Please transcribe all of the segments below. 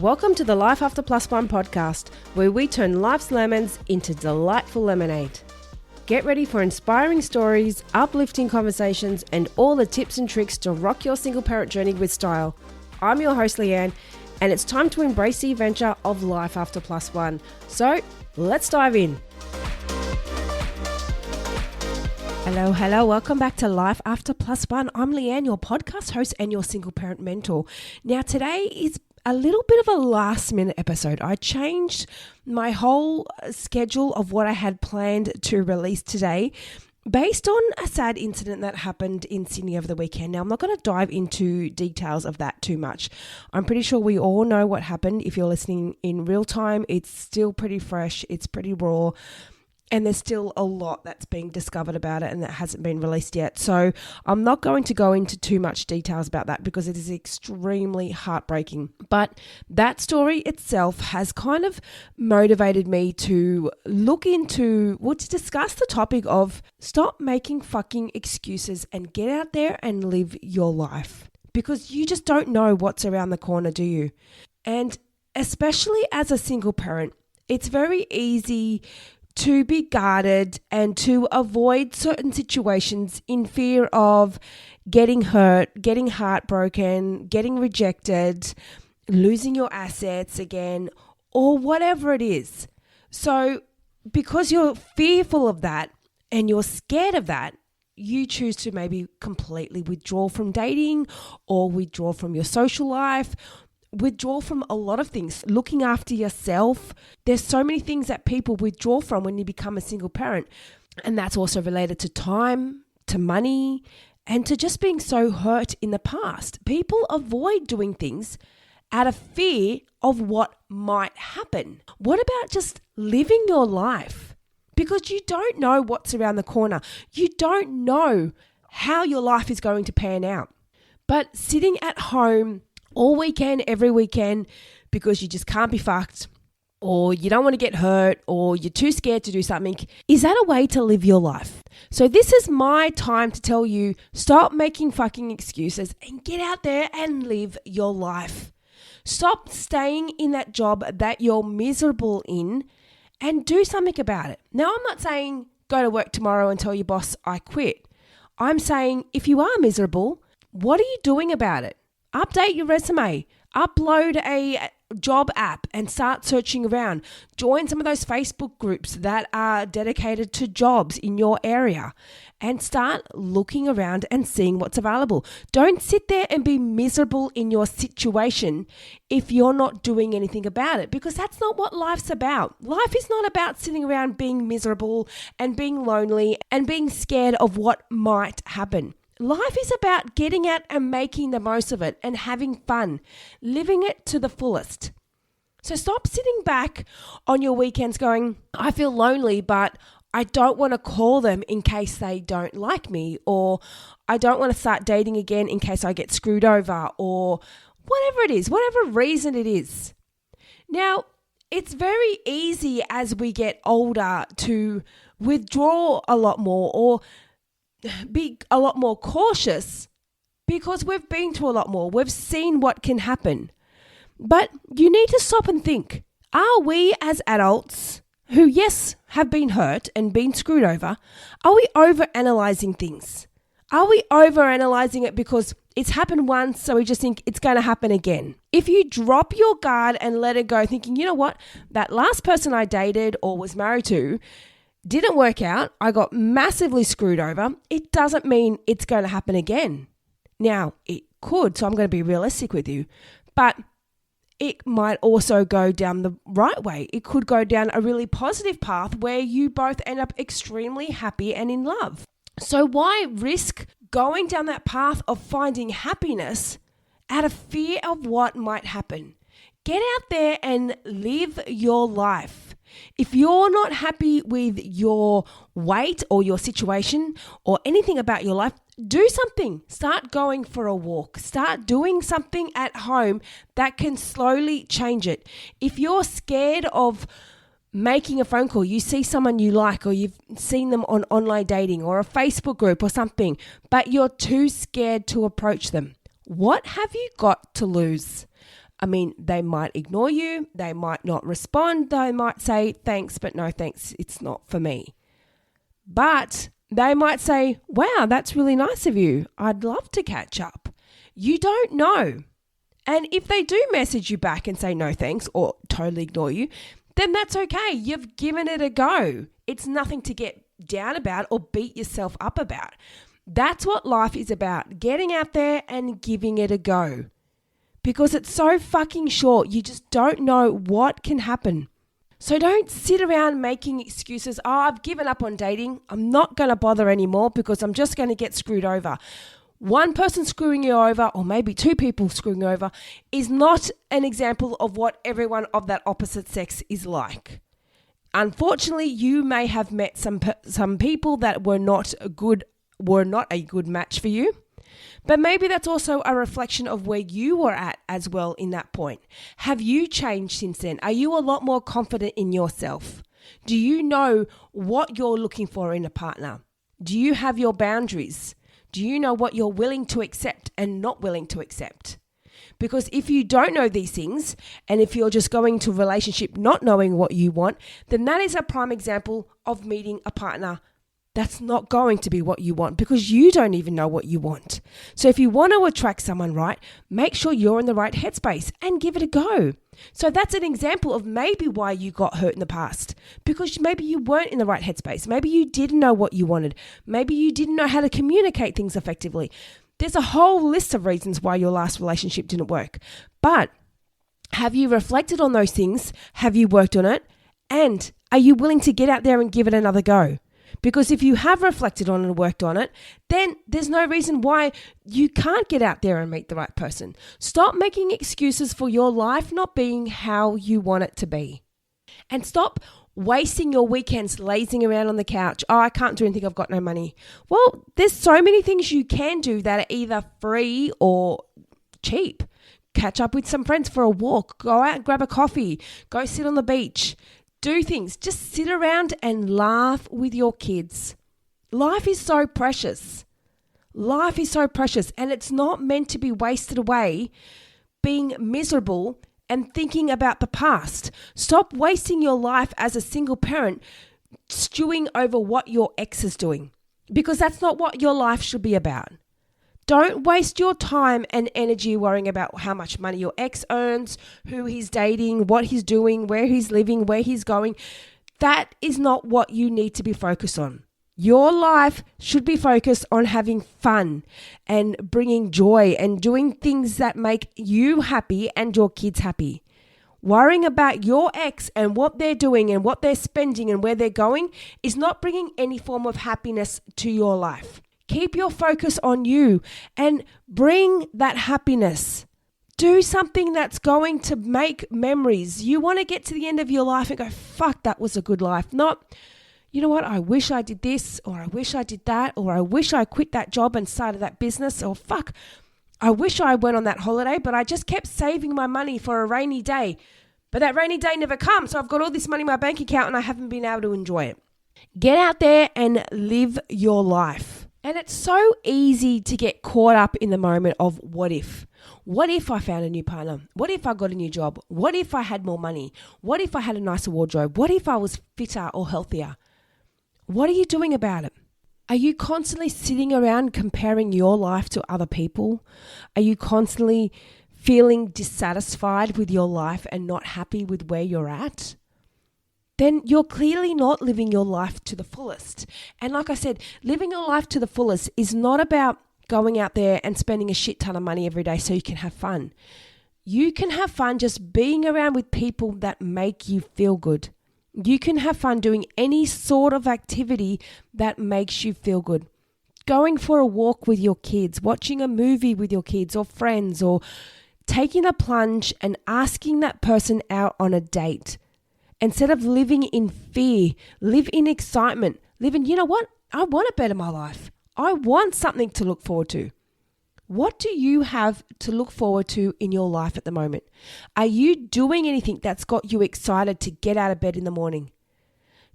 Welcome to the Life After Plus One podcast, where we turn life's lemons into delightful lemonade. Get ready for inspiring stories, uplifting conversations, and all the tips and tricks to rock your single parent journey with style. I'm your host, Leanne, and it's time to embrace the adventure of Life After Plus One. So, let's dive in. Hello, welcome back to Life After Plus One. I'm Leanne, your podcast host and your single parent mentor. Now, today is a little bit of a last minute episode. I changed my whole schedule of what I had planned to release today based on a sad incident that happened in Sydney over the weekend. Now, I'm not going to dive into details of that too much. I'm pretty sure we all know what happened. If you're listening in real time, it's still pretty fresh. It's pretty raw. And there's still a lot that's being discovered about it and that hasn't been released yet. So I'm not going to go into too much details about that because it is extremely heartbreaking. But that story itself has kind of motivated me to to discuss the topic of stop making fucking excuses and get out there and live your life. Because you just don't know what's around the corner, do you? And especially as a single parent, it's very easy to be guarded and to avoid certain situations in fear of getting hurt, getting heartbroken, getting rejected, losing your assets again, or whatever it is. So because you're fearful of that and you're scared of that, you choose to maybe completely withdraw from dating or withdraw from your social life, withdraw from a lot of things, looking after yourself. There's so many things that people withdraw from when you become a single parent. And that's also related to time, to money, and to just being so hurt in the past. People avoid doing things out of fear of what might happen. What about just living your life? Because you don't know what's around the corner. You don't know how your life is going to pan out. But sitting at home all weekend, every weekend, because you just can't be fucked, or you don't want to get hurt, or you're too scared to do something, is that a way to live your life? So this is my time to tell you, stop making fucking excuses and get out there and live your life. Stop staying in that job that you're miserable in and do something about it. Now, I'm not saying go to work tomorrow and tell your boss I quit. I'm saying if you are miserable, what are you doing about it? Update your resume, upload a job app and start searching around. Join some of those Facebook groups that are dedicated to jobs in your area and start looking around and seeing what's available. Don't sit there and be miserable in your situation if you're not doing anything about it, because that's not what life's about. Life is not about sitting around being miserable and being lonely and being scared of what might happen. Life is about getting out and making the most of it and having fun, living it to the fullest. So stop sitting back on your weekends going, I feel lonely, but I don't want to call them in case they don't like me, or I don't want to start dating again in case I get screwed over, or whatever it is, whatever reason it is. Now, it's very easy as we get older to withdraw a lot more or be a lot more cautious because we've been through a lot more. We've seen what can happen. But you need to stop and think, are we as adults who, yes, have been hurt and been screwed over, are we overanalyzing things? Are we overanalyzing it because it's happened once, so we just think it's going to happen again? If you drop your guard and let it go thinking, you know what, that last person I dated or was married to didn't work out, I got massively screwed over, it doesn't mean it's going to happen again. Now, it could, so I'm going to be realistic with you, but it might also go down the right way. It could go down a really positive path where you both end up extremely happy and in love. So why risk going down that path of finding happiness out of fear of what might happen? Get out there and live your life. If you're not happy with your weight or your situation or anything about your life, do something. Start going for a walk. Start doing something at home that can slowly change it. If you're scared of making a phone call, you see someone you like or you've seen them on online dating or a Facebook group or something, but you're too scared to approach them, what have you got to lose? I mean, they might ignore you, they might not respond, they might say thanks, but no thanks, it's not for me. But they might say, wow, that's really nice of you. I'd love to catch up. You don't know. And if they do message you back and say no thanks or totally ignore you, then that's okay. You've given it a go. It's nothing to get down about or beat yourself up about. That's what life is about, getting out there and giving it a go. Because it's so fucking short, you just don't know what can happen. So don't sit around making excuses. Oh, I've given up on dating. I'm not going to bother anymore because I'm just going to get screwed over. One person screwing you over, or maybe two people screwing you over, is not an example of what everyone of that opposite sex is like. Unfortunately, you may have met some people that were not a good match for you. But maybe that's also a reflection of where you were at as well in that point. Have you changed since then? Are you a lot more confident in yourself? Do you know what you're looking for in a partner? Do you have your boundaries? Do you know what you're willing to accept and not willing to accept? Because if you don't know these things, and if you're just going to a relationship not knowing what you want, then that is a prime example of meeting a partner that's not going to be what you want because you don't even know what you want. So if you want to attract someone right, make sure you're in the right headspace and give it a go. So that's an example of maybe why you got hurt in the past, because maybe you weren't in the right headspace. Maybe you didn't know what you wanted. Maybe you didn't know how to communicate things effectively. There's a whole list of reasons why your last relationship didn't work. But have you reflected on those things? Have you worked on it? And are you willing to get out there and give it another go? Because if you have reflected on and worked on it, then there's no reason why you can't get out there and meet the right person. Stop making excuses for your life not being how you want it to be. And stop wasting your weekends lazing around on the couch. Oh, I can't do anything. I've got no money. Well, there's so many things you can do that are either free or cheap. Catch up with some friends for a walk. Go out and grab a coffee. Go sit on the beach. Do things. Just sit around and laugh with your kids. Life is so precious. Life is so precious, and it's not meant to be wasted away being miserable and thinking about the past. Stop wasting your life as a single parent stewing over what your ex is doing, because that's not what your life should be about. Don't waste your time and energy worrying about how much money your ex earns, who he's dating, what he's doing, where he's living, where he's going. That is not what you need to be focused on. Your life should be focused on having fun and bringing joy and doing things that make you happy and your kids happy. Worrying about your ex and what they're doing and what they're spending and where they're going is not bringing any form of happiness to your life. Keep your focus on you and bring that happiness. Do something that's going to make memories. You want to get to the end of your life and go, fuck, that was a good life. Not, you know what, I wish I did this, or I wish I did that, or I wish I quit that job and started that business, or fuck, I wish I went on that holiday, but I just kept saving my money for a rainy day. But that rainy day never comes, so I've got all this money in my bank account and I haven't been able to enjoy it. Get out there and live your life. And it's so easy to get caught up in the moment of what if. What if I found a new partner? What if I got a new job? What if I had more money? What if I had a nicer wardrobe? What if I was fitter or healthier? What are you doing about it? Are you constantly sitting around comparing your life to other people? Are you constantly feeling dissatisfied with your life and not happy with where you're at? Then you're clearly not living your life to the fullest. And like I said, living your life to the fullest is not about going out there and spending a shit ton of money every day so you can have fun. You can have fun just being around with people that make you feel good. You can have fun doing any sort of activity that makes you feel good. Going for a walk with your kids, watching a movie with your kids or friends, or taking a plunge and asking that person out on a date. Instead of living in fear, live in excitement. Live in, you know what? I want to better my life. I want something to look forward to. What do you have to look forward to in your life at the moment? Are you doing anything that's got you excited to get out of bed in the morning?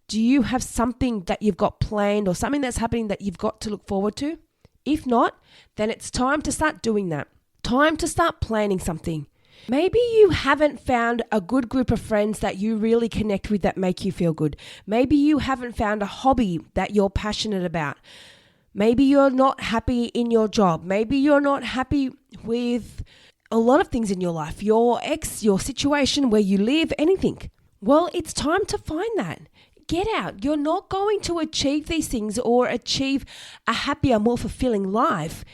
Do you have something that you've got planned or something that's happening that you've got to look forward to? If not, then it's time to start doing that. Time to start planning something. Maybe you haven't found a good group of friends that you really connect with that make you feel good. Maybe you haven't found a hobby that you're passionate about. Maybe you're not happy in your job. Maybe you're not happy with a lot of things in your life, your ex, your situation, where you live, anything. Well, it's time to find that. Get out. You're not going to achieve these things or achieve a happier, more fulfilling life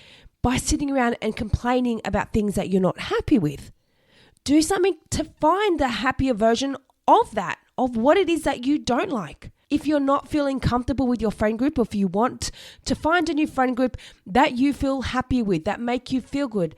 by sitting around and complaining about things that you're not happy with. Do something to find the happier version of that, of what it is that you don't like. If you're not feeling comfortable with your friend group, or if you want to find a new friend group that you feel happy with, that make you feel good,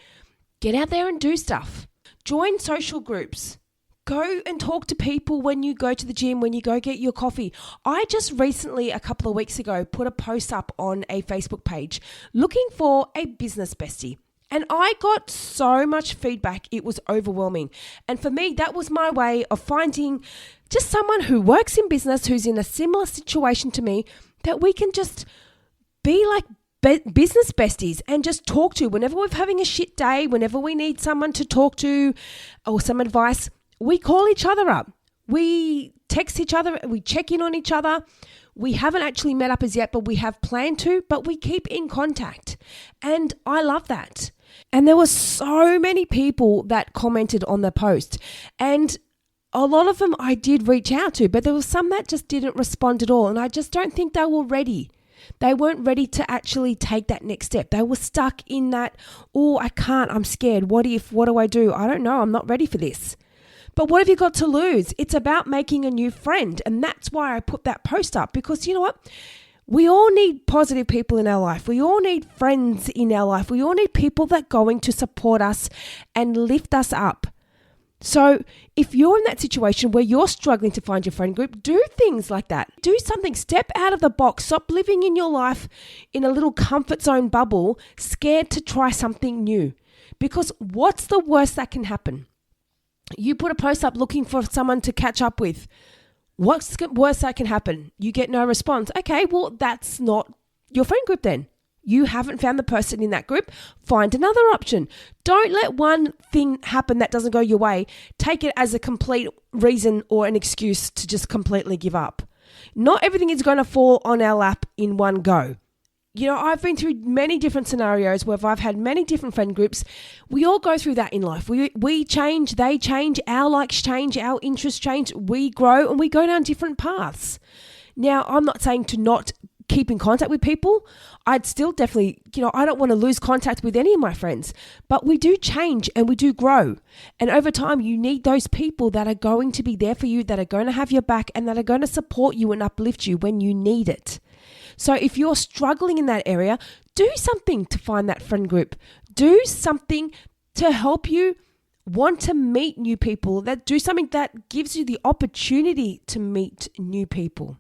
get out there and do stuff. Join social groups. Go and talk to people when you go to the gym, when you go get your coffee. I just recently, a couple of weeks ago, put a post up on a Facebook page looking for a business bestie. And I got so much feedback, it was overwhelming. And for me, that was my way of finding just someone who works in business, who's in a similar situation to me, that we can just be like business besties and just talk to. Whenever we're having a shit day, whenever we need someone to talk to or some advice, we call each other up. We text each other, we check in on each other. We haven't actually met up as yet, but we have planned to, but we keep in contact. And I love that. And there were so many people that commented on the post. And a lot of them I did reach out to, but there were some that just didn't respond at all. And I just don't think they were ready. They weren't ready to actually take that next step. They were stuck in that, oh, I can't, I'm scared. What if, what do? I don't know, I'm not ready for this. But what have you got to lose? It's about making a new friend. And that's why I put that post up, because you know what? We all need positive people in our life. We all need friends in our life. We all need people that are going to support us and lift us up. So if you're in that situation where you're struggling to find your friend group, do things like that. Do something. Step out of the box. Stop living in your life in a little comfort zone bubble, scared to try something new. Because what's the worst that can happen? You put a post up looking for someone to catch up with. What's the worst that can happen? You get no response. Okay, well, that's not your friend group then. You haven't found the person in that group. Find another option. Don't let one thing happen that doesn't go your way. Take it as a complete reason or an excuse to just completely give up. Not everything is going to fall on our lap in one go. You know, I've been through many different scenarios where I've had many different friend groups. We all go through that in life. We change, they change, our likes change, our interests change. We grow and we go down different paths. Now, I'm not saying to not keep in contact with people. I'd still definitely, I don't want to lose contact with any of my friends. But we do change and we do grow. And over time, you need those people that are going to be there for you, that are going to have your back, and that are going to support you and uplift you when you need it. So if you're struggling in that area, do something to find that friend group. Do something to help you want to meet new people. Do something that gives you the opportunity to meet new people.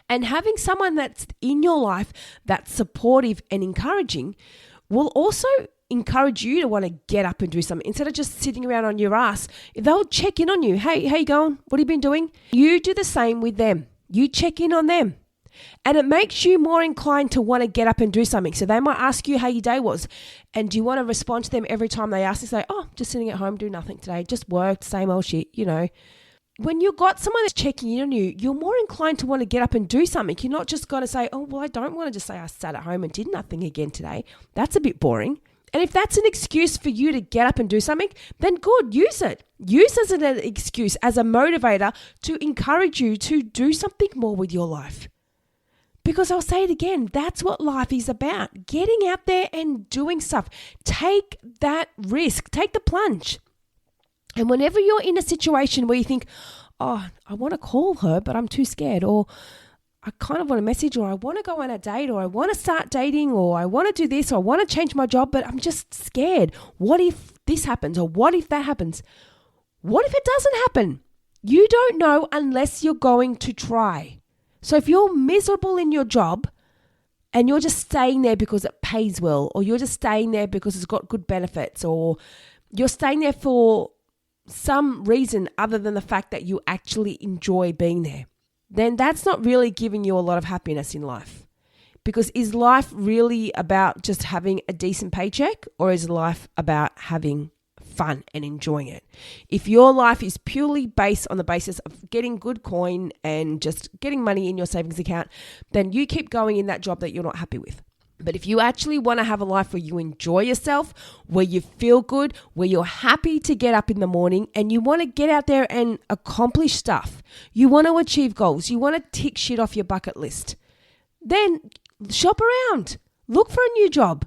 And having someone that's in your life that's supportive and encouraging will also encourage you to want to get up and do something. Instead of just sitting around on your ass, they'll check in on you. Hey, how you going? What have you been doing? You do the same with them. You check in on them. And it makes you more inclined to want to get up and do something. So they might ask you how your day was. And do you want to respond to them every time they ask? You say, oh, just sitting at home, doing nothing today. Just worked, same old shit, When you've got someone that's checking in on you, you're more inclined to want to get up and do something. You're not just going to say, oh, well, I don't want to just say I sat at home and did nothing again today. That's a bit boring. And if that's an excuse for you to get up and do something, then good, use it. Use it as an excuse, as a motivator to encourage you to do something more with your life. Because I'll say it again, that's what life is about. Getting out there and doing stuff. Take that risk. Take the plunge. And whenever you're in a situation where you think, oh, I want to call her, but I'm too scared, or I kind of want to message, or I want to go on a date, or I want to start dating, or I want to do this, or I want to change my job, but I'm just scared. What if this happens, or what if that happens? What if it doesn't happen? You don't know unless you're going to try. So if you're miserable in your job and you're just staying there because it pays well, or you're just staying there because it's got good benefits, or you're staying there for some reason other than the fact that you actually enjoy being there, then that's not really giving you a lot of happiness in life. Because is life really about just having a decent paycheck, or is life about having fun and enjoying it. If your life is purely based on the basis of getting good coin and just getting money in your savings account, then you keep going in that job that you're not happy with. But if you actually want to have a life where you enjoy yourself, where you feel good, where you're happy to get up in the morning and you want to get out there and accomplish stuff, you want to achieve goals, you want to tick shit off your bucket list, then shop around. Look for a new job.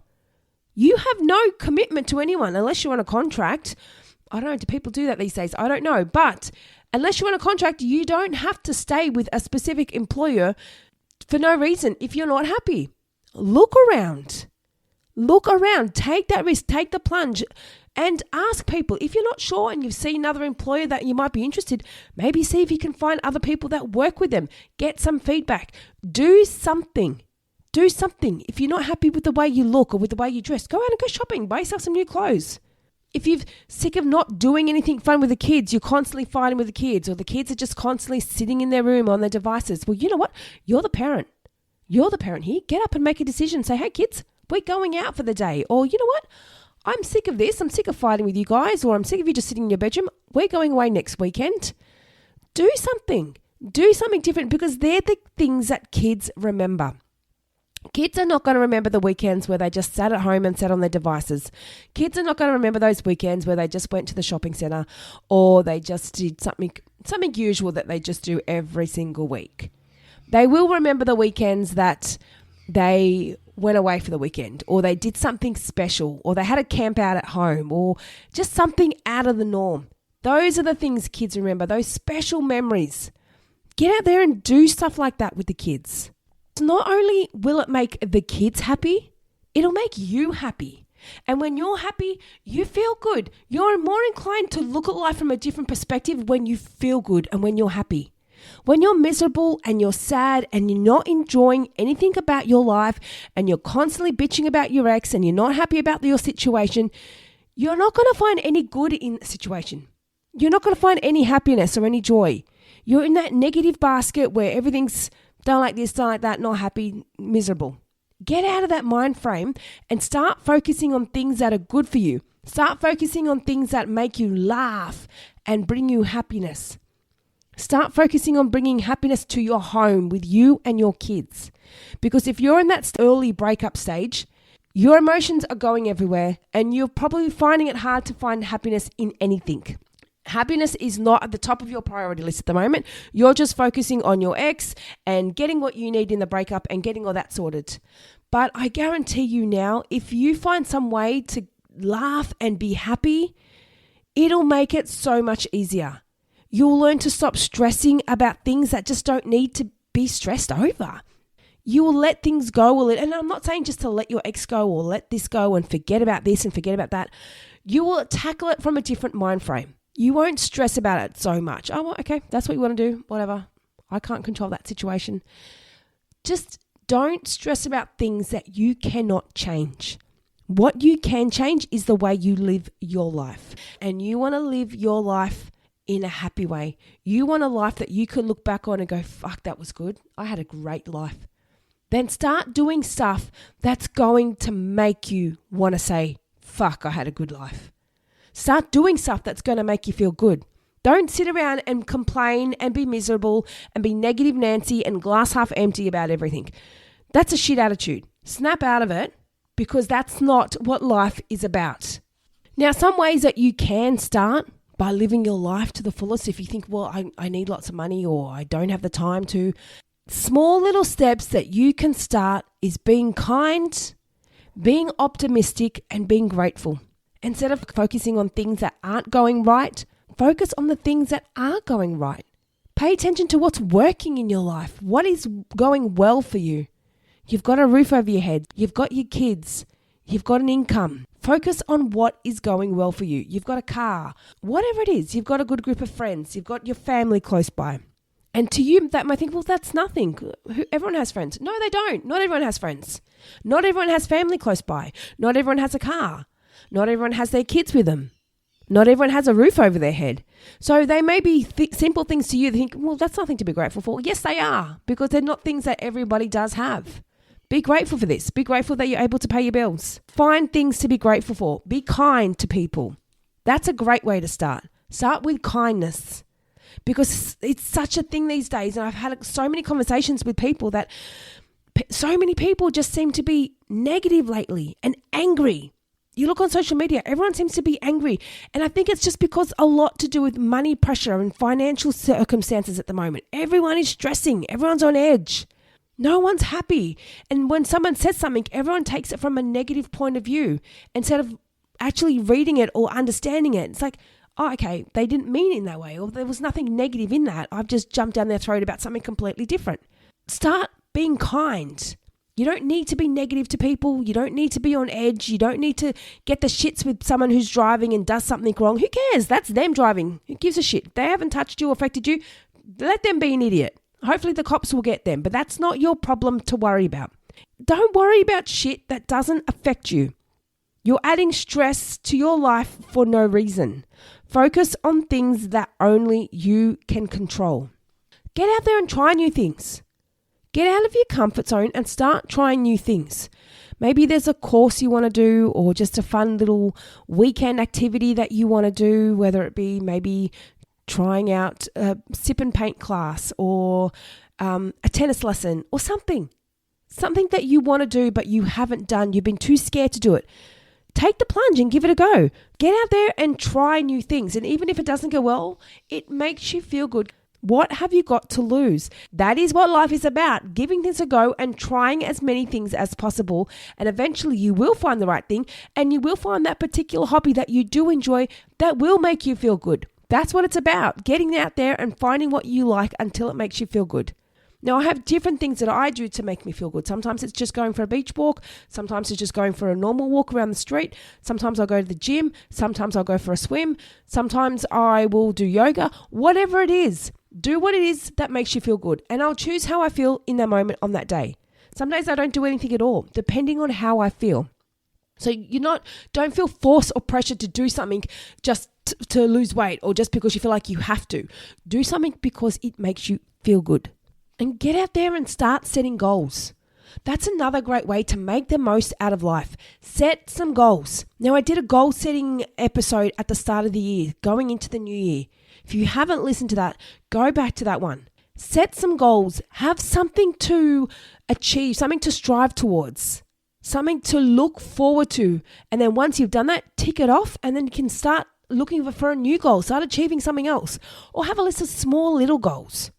You have no commitment to anyone unless you're on a contract. I don't know, do people do that these days? I don't know. But unless you're on a contract, you don't have to stay with a specific employer for no reason if you're not happy. Look around. Look around. Take that risk. Take the plunge and ask people. If you're not sure and you've seen another employer that you might be interested, maybe see if you can find other people that work with them. Get some feedback. Do something. Do something. If you're not happy with the way you look or with the way you dress, go out and go shopping. Buy yourself some new clothes. If you're sick of not doing anything fun with the kids, you're constantly fighting with the kids, or the kids are just constantly sitting in their room on their devices, well, you know what? You're the parent. You're the parent here. Get up and make a decision. Say, hey, kids, we're going out for the day. Or, you know what? I'm sick of this. I'm sick of fighting with you guys, or I'm sick of you just sitting in your bedroom. We're going away next weekend. Do something. Do something different, because they're the things that kids remember. Kids are not going to remember the weekends where they just sat at home and sat on their devices. Kids are not going to remember those weekends where they just went to the shopping centre, or they just did something usual that they just do every single week. They will remember the weekends that they went away for the weekend, or they did something special, or they had a camp out at home, or just something out of the norm. Those are the things kids remember, those special memories. Get out there and do stuff like that with the kids. Not only will it make the kids happy, it'll make you happy. And when you're happy, you feel good. You're more inclined to look at life from a different perspective when you feel good and when you're happy. When you're miserable and you're sad and you're not enjoying anything about your life and you're constantly bitching about your ex and you're not happy about your situation, you're not going to find any good in the situation. You're not going to find any happiness or any joy. You're in that negative basket where everything's done like this, done like that, not happy, miserable. Get out of that mind frame and start focusing on things that are good for you. Start focusing on things that make you laugh and bring you happiness. Start focusing on bringing happiness to your home with you and your kids. Because if you're in that early breakup stage, your emotions are going everywhere and you're probably finding it hard to find happiness in anything. Happiness is not at the top of your priority list at the moment. You're just focusing on your ex and getting what you need in the breakup and getting all that sorted. But I guarantee you now, if you find some way to laugh and be happy, it'll make it so much easier. You'll learn to stop stressing about things that just don't need to be stressed over. You will let things go. And I'm not saying just to let your ex go or let this go and forget about this and forget about that. You will tackle it from a different mind frame. You won't stress about it so much. Oh, well, okay, that's what you want to do. Whatever. I can't control that situation. Just don't stress about things that you cannot change. What you can change is the way you live your life. And you want to live your life in a happy way. You want a life that you can look back on and go, fuck, that was good. I had a great life. Then start doing stuff that's going to make you want to say, fuck, I had a good life. Start doing stuff that's going to make you feel good. Don't sit around and complain and be miserable and be negative Nancy and glass half empty about everything. That's a shit attitude. Snap out of it, because that's not what life is about. Now, some ways that you can start by living your life to the fullest, if you think, well, I need lots of money or I don't have the time to. Small little steps that you can start is being kind, being optimistic, and being grateful. Instead of focusing on things that aren't going right, focus on the things that are going right. Pay attention to what's working in your life. What is going well for you? You've got a roof over your head. You've got your kids. You've got an income. Focus on what is going well for you. You've got a car. Whatever it is, you've got a good group of friends. You've got your family close by. And to you, that might think, well, that's nothing. Everyone has friends. No, they don't. Not everyone has friends. Not everyone has family close by. Not everyone has a car. Not everyone has their kids with them. Not everyone has a roof over their head. So they may be simple things to you. They think, well, that's nothing to be grateful for. Yes, they are, because they're not things that everybody does have. Be grateful for this. Be grateful that you're able to pay your bills. Find things to be grateful for. Be kind to people. That's a great way to start. Start with kindness, because it's such a thing these days. And I've had so many conversations with people that so many people just seem to be negative lately and angry. You look on social media, everyone seems to be angry. And I think it's just because a lot to do with money pressure and financial circumstances at the moment. Everyone is stressing. Everyone's on edge. No one's happy. And when someone says something, everyone takes it from a negative point of view instead of actually reading it or understanding it. It's like, oh, okay, they didn't mean it in that way, or there was nothing negative in that. I've just jumped down their throat about something completely different. Start being kind. You don't need to be negative to people. You don't need to be on edge. You don't need to get the shits with someone who's driving and does something wrong. Who cares? That's them driving. Who gives a shit? They haven't touched you or affected you. Let them be an idiot. Hopefully the cops will get them, but that's not your problem to worry about. Don't worry about shit that doesn't affect you. You're adding stress to your life for no reason. Focus on things that only you can control. Get out there and try new things. Get out of your comfort zone and start trying new things. Maybe there's a course you want to do, or just a fun little weekend activity that you want to do, whether it be maybe trying out a sip and paint class or a tennis lesson or something that you want to do but you haven't done. You've been too scared to do it. Take the plunge and give it a go. Get out there and try new things. And even if it doesn't go well, it makes you feel good. What have you got to lose? That is what life is about, giving things a go and trying as many things as possible. And eventually you will find the right thing, and you will find that particular hobby that you do enjoy that will make you feel good. That's what it's about, getting out there and finding what you like until it makes you feel good. Now, I have different things that I do to make me feel good. Sometimes it's just going for a beach walk. Sometimes it's just going for a normal walk around the street. Sometimes I'll go to the gym. Sometimes I'll go for a swim. Sometimes I will do yoga. Whatever it is, do what it is that makes you feel good. And I'll choose how I feel in that moment on that day. Some days I don't do anything at all, depending on how I feel. So don't feel forced or pressured to do something just to lose weight or just because you feel like you have to. Do something because it makes you feel good. And get out there and start setting goals. That's another great way to make the most out of life. Set some goals. Now, I did a goal setting episode at the start of the year, going into the new year. If you haven't listened to that, go back to that one. Set some goals. Have something to achieve, something to strive towards, something to look forward to. And then once you've done that, tick it off, and then you can start looking for a new goal, start achieving something else, or have a list of small little goals.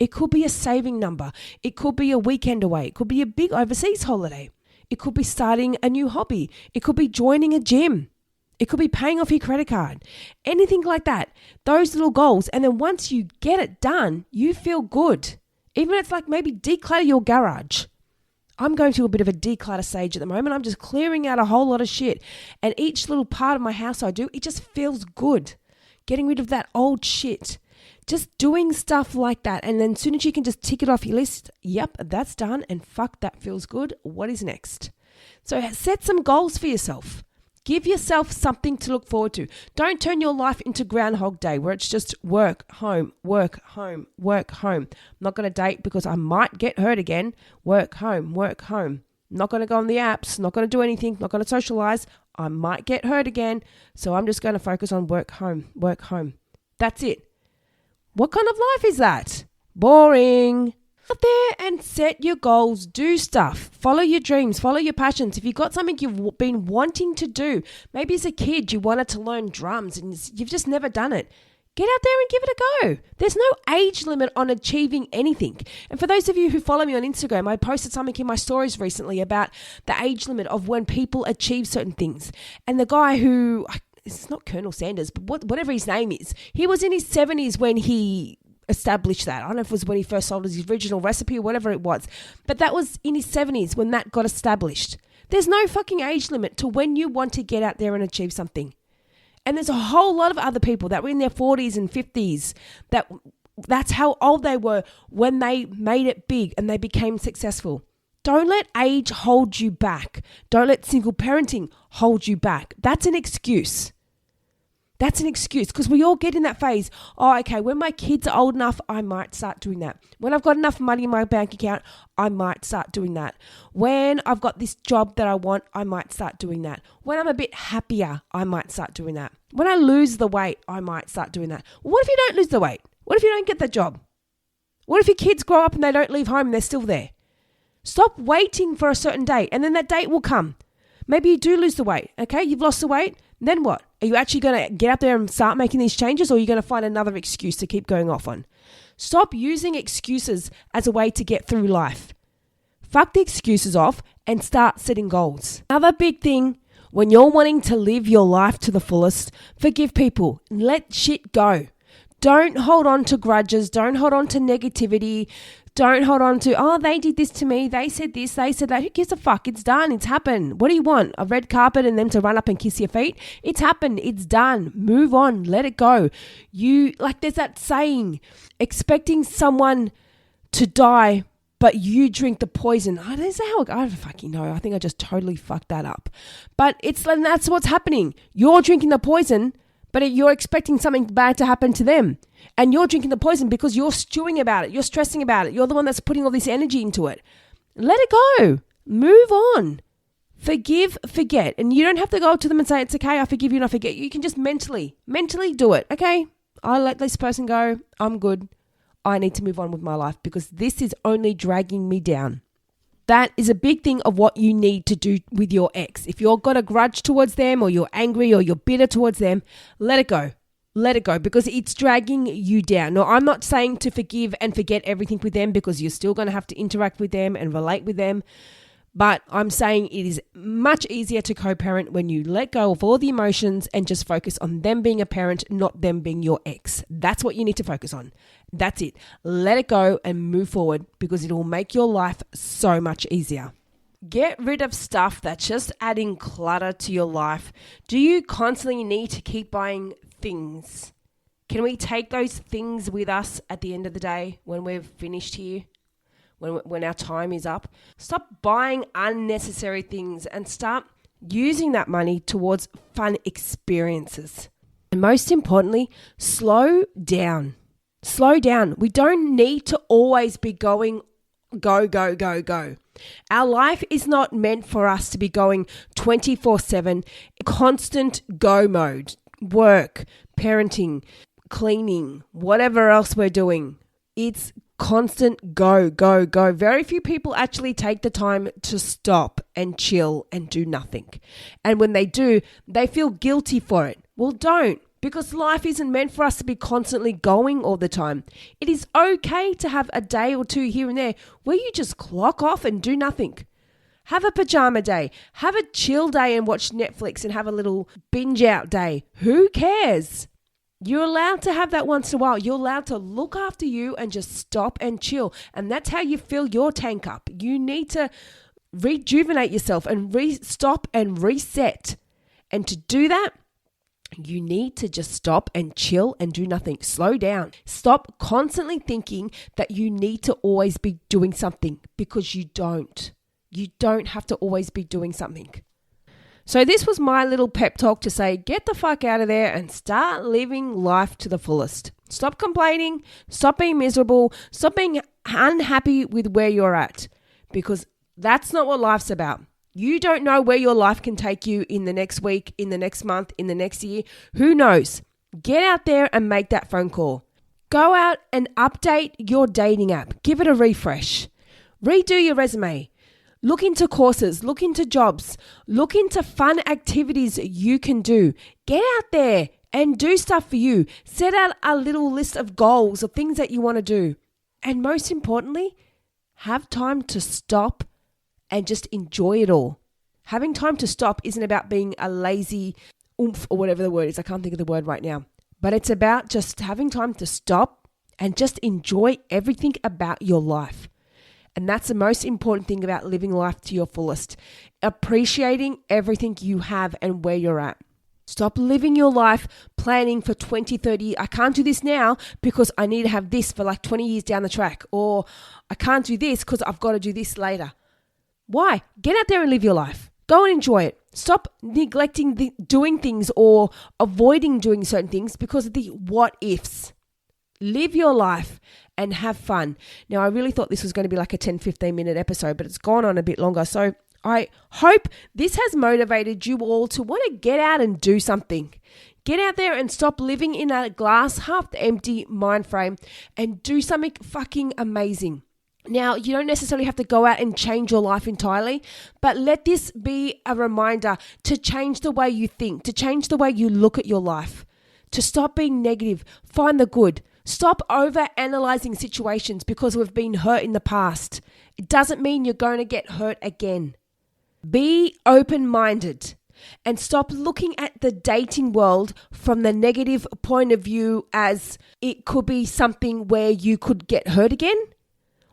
It could be a saving number. It could be a weekend away. It could be a big overseas holiday. It could be starting a new hobby. It could be joining a gym. It could be paying off your credit card. Anything like that. Those little goals. And then once you get it done, you feel good. Even if it's like maybe declutter your garage. I'm going through a bit of a declutter stage at the moment. I'm just clearing out a whole lot of shit. And each little part of my house I do, it just feels good. Getting rid of that old shit. Just doing stuff like that. And then as soon as you can just tick it off your list, yep, that's done. And fuck, that feels good. What is next? So set some goals for yourself. Give yourself something to look forward to. Don't turn your life into Groundhog Day where it's just work, home, work, home, work, home. I'm not going to date because I might get hurt again. Work, home, work, home. Not going to go on the apps. Not going to do anything. Not going to socialize. I might get hurt again. So I'm just going to focus on work, home, work, home. That's it. What kind of life is that? Boring. Out there and set your goals. Do stuff. Follow your dreams. Follow your passions. If you've got something you've been wanting to do, maybe as a kid you wanted to learn drums and you've just never done it, get out there and give it a go. There's no age limit on achieving anything. And for those of you who follow me on Instagram, I posted something in my stories recently about the age limit of when people achieve certain things. And the guy who, it's not Colonel Sanders, but whatever his name is, he was in his 70s when he established that. I don't know if it was when he first sold his original recipe or whatever it was, but that was in his 70s when that got established. There's no fucking age limit to when you want to get out there and achieve something. And there's a whole lot of other people that were in their 40s and 50s that's how old they were when they made it big and they became successful. Don't let age hold you back. Don't let single parenting hold you back. That's an excuse. That's an excuse because we all get in that phase. Oh, okay, when my kids are old enough, I might start doing that. When I've got enough money in my bank account, I might start doing that. When I've got this job that I want, I might start doing that. When I'm a bit happier, I might start doing that. When I lose the weight, I might start doing that. What if you don't lose the weight? What if you don't get that job? What if your kids grow up and they don't leave home and they're still there? Stop waiting for a certain date and then that date will come. Maybe you do lose the weight, okay? You've lost the weight. Then what? Are you actually going to get up there and start making these changes, or are you going to find another excuse to keep going off on? Stop using excuses as a way to get through life. Fuck the excuses off and start setting goals. Another big thing, when you're wanting to live your life to the fullest, forgive people. Let shit go. Don't hold on to grudges. Don't hold on to negativity. Don't hold on to, oh, they did this to me. They said this. They said that. Who gives a fuck? It's done. It's happened. What do you want? A red carpet and them to run up and kiss your feet? It's happened. It's done. Move on. Let it go. There's that saying, expecting someone to die, but you drink the poison. I don't know how, I don't fucking know. I think I just totally fucked that up. But that's what's happening. You're drinking the poison, but you're expecting something bad to happen to them. And you're drinking the poison because you're stewing about it. You're stressing about it. You're the one that's putting all this energy into it. Let it go. Move on. Forgive, forget. And you don't have to go up to them and say, it's okay, I forgive you and I forget you. You can just mentally do it. Okay, I'll let this person go. I'm good. I need to move on with my life because this is only dragging me down. That is a big thing of what you need to do with your ex. If you've got a grudge towards them or you're angry or you're bitter towards them, let it go. Let it go because it's dragging you down. No, I'm not saying to forgive and forget everything with them because you're still going to have to interact with them and relate with them. But I'm saying it is much easier to co-parent when you let go of all the emotions and just focus on them being a parent, not them being your ex. That's what you need to focus on. That's it. Let it go and move forward because it will make your life so much easier. Get rid of stuff that's just adding clutter to your life. Do you constantly need to keep buying things? Can we take those things with us at the end of the day when we've finished here? When our time is up? Stop buying unnecessary things and start using that money towards fun experiences. And most importantly, slow down. Slow down. We don't need to always be going go. Our life is not meant for us to be going 24/7, constant go mode. Work, parenting, cleaning, whatever else we're doing. It's constant go. Very few people actually take the time to stop and chill and do nothing. And when they do, they feel guilty for it. Well, don't. Because life isn't meant for us to be constantly going all the time. It is okay to have a day or two here and there where you just clock off and do nothing. Have a pajama day. Have a chill day and watch Netflix and have a little binge out day. Who cares? You're allowed to have that once in a while. You're allowed to look after you and just stop and chill. And that's how you fill your tank up. You need to rejuvenate yourself and stop and reset. And to do that, you need to just stop and chill and do nothing. Slow down. Stop constantly thinking that you need to always be doing something because you don't. You don't have to always be doing something. So this was my little pep talk to say, get the fuck out of there and start living life to the fullest. Stop complaining. Stop being miserable. Stop being unhappy with where you're at because that's not what life's about. You don't know where your life can take you in the next week, in the next month, in the next year. Who knows? Get out there and make that phone call. Go out and update your dating app. Give it a refresh. Redo your resume. Look into courses. Look into jobs. Look into fun activities you can do. Get out there and do stuff for you. Set out a little list of goals or things that you want to do. And most importantly, have time to stop and just enjoy it all. Having time to stop isn't about being a lazy oomph or whatever the word is. I can't think of the word right now. But it's about just having time to stop and just enjoy everything about your life. And that's the most important thing about living life to your fullest. Appreciating everything you have and where you're at. Stop living your life planning for 20, 30. I can't do this now because I need to have this for like 20 years down the track. Or I can't do this because I've got to do this later. Why? Get out there and live your life. Go and enjoy it. Stop neglecting doing things or avoiding doing certain things because of the what ifs. Live your life and have fun. Now, I really thought this was going to be like a 10-15 minute episode, but it's gone on a bit longer. So I hope this has motivated you all to want to get out and do something. Get out there and stop living in a glass half empty mind frame and do something fucking amazing. Now, you don't necessarily have to go out and change your life entirely, but let this be a reminder to change the way you think, to change the way you look at your life, to stop being negative, find the good. Stop over-analyzing situations because we've been hurt in the past. It doesn't mean you're going to get hurt again. Be open-minded and stop looking at the dating world from the negative point of view as it could be something where you could get hurt again.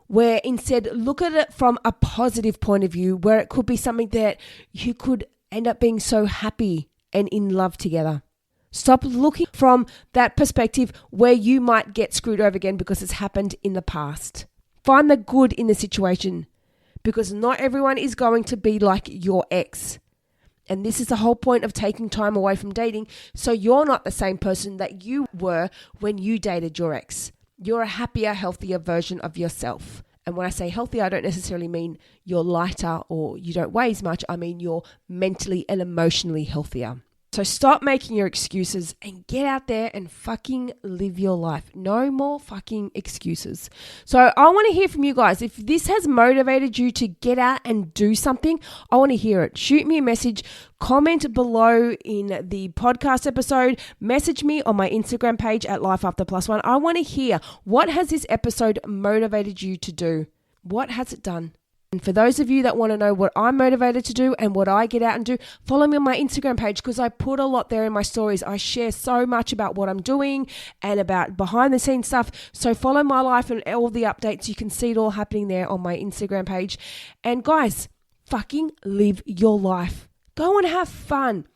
Where instead look at it from a positive point of view where it could be something that you could end up being so happy and in love together. Stop looking from that perspective where you might get screwed over again because it's happened in the past. Find the good in the situation because not everyone is going to be like your ex. And this is the whole point of taking time away from dating, so you're not the same person that you were when you dated your ex. You're a happier, healthier version of yourself. And when I say healthy, I don't necessarily mean you're lighter or you don't weigh as much. I mean you're mentally and emotionally healthier. So stop making your excuses and get out there and fucking live your life. No more fucking excuses. So I want to hear from you guys. If this has motivated you to get out and do something, I want to hear it. Shoot me a message, comment below in the podcast episode, message me on my Instagram page at lifeafterplusone. I want to hear, what has this episode motivated you to do? What has it done? And for those of you that want to know what I'm motivated to do and what I get out and do, follow me on my Instagram page because I put a lot there in my stories. I share so much about what I'm doing and about behind the scenes stuff. So follow my life and all the updates. You can see it all happening there on my Instagram page. And guys, fucking live your life. Go and have fun.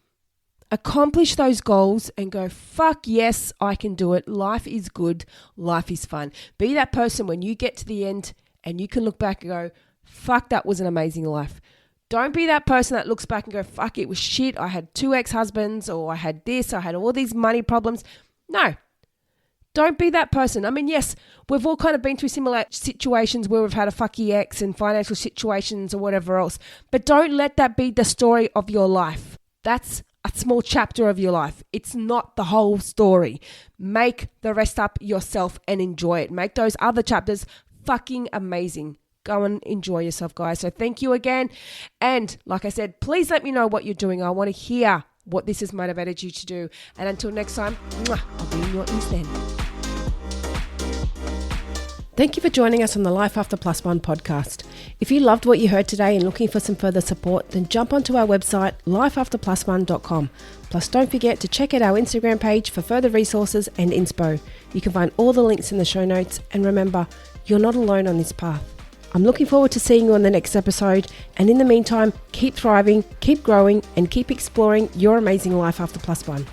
Accomplish those goals and go, fuck yes, I can do it. Life is good. Life is fun. Be that person when you get to the end and you can look back and go, fuck, that was an amazing life. Don't be that person that looks back and go, fuck, it was shit. I had 2 ex-husbands, or I had this, I had all these money problems. No, don't be that person. I mean, yes, we've all kind of been through similar situations where we've had a fucky ex and financial situations or whatever else. But don't let that be the story of your life. That's a small chapter of your life. It's not the whole story. Make the rest up yourself and enjoy it. Make those other chapters fucking amazing. Go and enjoy yourself, guys. So thank you again. And like I said, please let me know what you're doing. I want to hear what this has motivated you to do. And until next time, I'll be in your ears then. Thank you for joining us on the Life After Plus One podcast. If you loved what you heard today and looking for some further support, then jump onto our website, lifeafterplusone.com. Plus, don't forget to check out our Instagram page for further resources and inspo. You can find all the links in the show notes. And remember, you're not alone on this path. I'm looking forward to seeing you on the next episode. And in the meantime, keep thriving, keep growing, and keep exploring your amazing life after plus one.